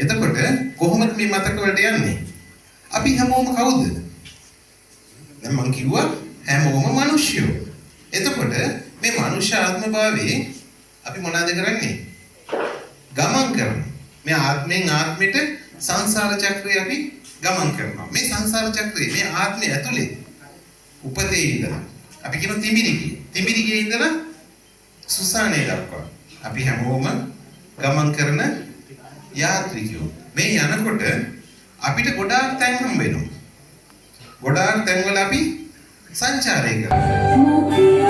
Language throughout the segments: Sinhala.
එතකොට කොහොමද මේ මතක වලට යන්නේ? අපි හැමෝම කවුද? දැන් මං කිව්වා හැමෝම මිනිස්සුયો. එතකොට මේ මනුෂ්‍ය ආත්ම භාවයේ අපි මොනවද කරන්නේ? ගමන් කරනවා. මේ ආත්මෙන් ආත්මෙට සංසාර චක්‍රය අපි ගමන් කරනවා. මේ සංසාර චක්‍රය මේ ආත්මය ඇතුලේ උපතේ ඉඳලා අපි කියන තිඹිරිගේ ඉඳලා සුසානේ දක්වා අපි හැමෝම ගමන් කරන යාත්‍රිකයෝ. මේ යනකොට අපිට ගොඩාක් තැන් හම්බ වෙනවා. ගොඩාක් තැන්වල අපි සංචාරය කරනවා.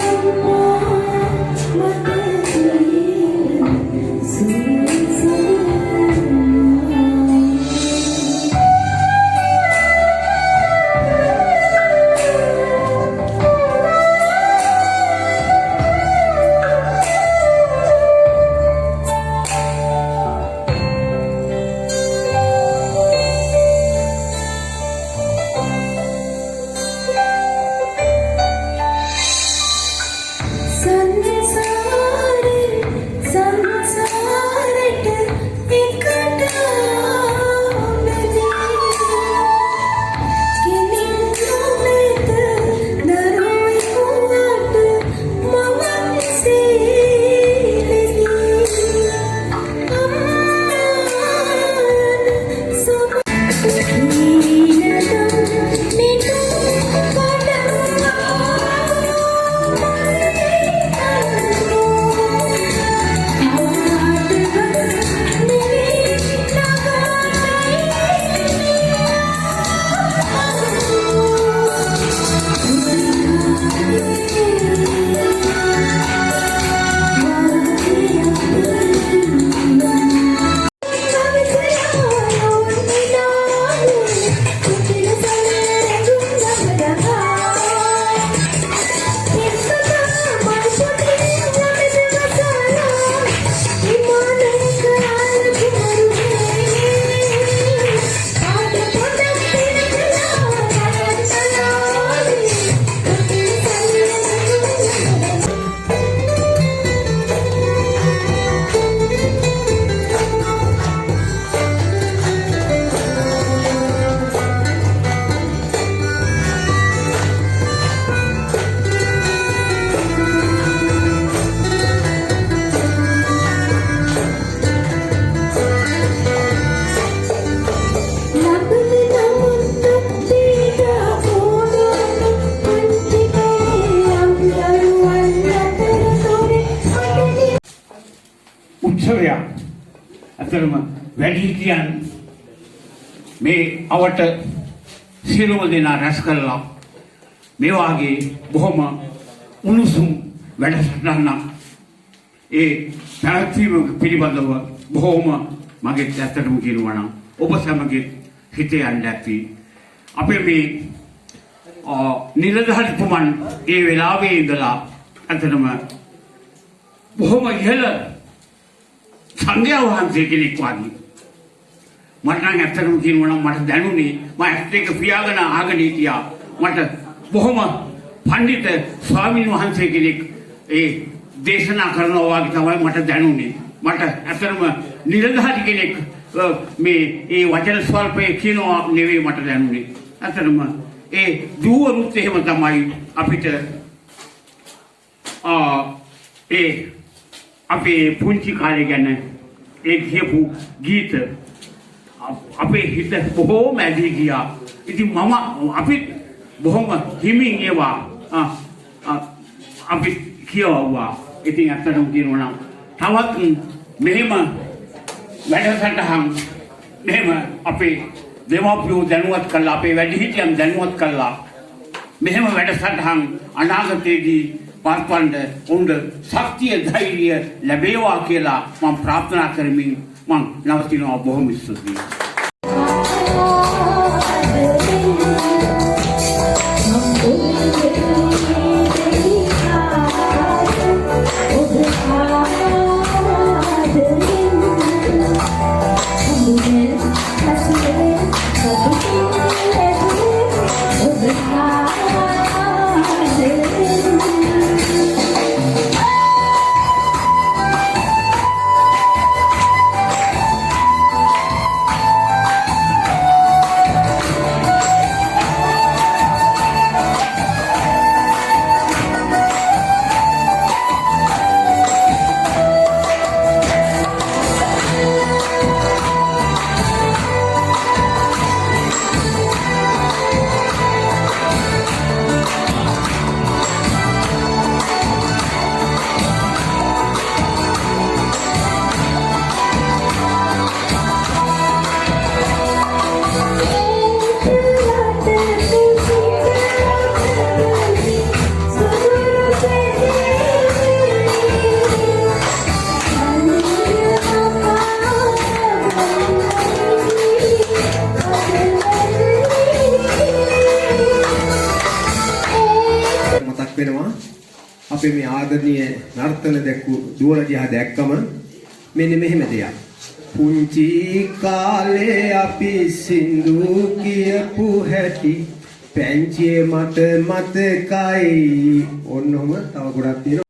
අතරම වැඩිහිටියන් මේ අවට සියලුම දෙනා රැස් කරලා මේ වාගේ බොහොම උණුසුම් වැඩසටහනක් ඒ පැවැත්වීම පිළිබඳව බොහොම මගේ ඇත්තටම කියනවා නම් ඔබ සමග හිතේ යන්න ඇති අපේ මේ නිලධාරිතුමන් ඒ වෙලාවේ ඉඳලා ඇත්තටම බොහොම ඉහළ සංඝයා වහන්සේ කෙනෙක් වගේ මට නම් ඇත්තටම කියනවා නම් මට දැනුනේ මම ඇත්ත එක පියාගෙන ආගෙන හිටියා මට බොහොම පඬිත ස්වාමීන් වහන්සේ කෙනෙක් ඒ දේශනා කරනවා වගේ තමයි මට දැනුනේ මට ඇත්තටම නිලධාරි කෙනෙක් මේ ඒ වචන ස්වල්පේ කියනවා නෙවෙයි මට දැනුනේ ඇත්තටම ඒ දුවරුත් එහෙම තමයි අපිට ඒ අපේ පුංචි කාලේ ගැන ඒ කියපු ගීත අපේ හිත බොහෝම ඇදී ගියා. ඉතින් මම අපි බොහොම හිමින් ඒවා අපි කියවුවා. ඉතින් අත්තටම කියනවා නම් තවත් මෙහෙම වැඩසටහන් මෙහෙම අපේ දෙමාපියෝ දැනුවත් කළා අපේ වැඩිහිටියන් දැනුවත් කළා. මෙහෙම වැඩසටහන් අනාගතයේදී පාර්පණ්ඩ උණ්ඩ ශක්තිය ධෛර්යය ලැබේවා කියලා මම ප්‍රාර්ථනා කරමින් මම නවතිනවා බොහොම ස්තුතියි. වෙනවා. අපේ මේ ආදරණීය නර්තන දැක්කු දුවල දිහා දැක්කම මෙන්න මෙහෙම දෙයක්. පුංචි කාලේ අපි සින්දු කියපු හැටි පැංචියේ මට මතකයි. ඔන්නෝම තව ගොඩක් තියෙනවා.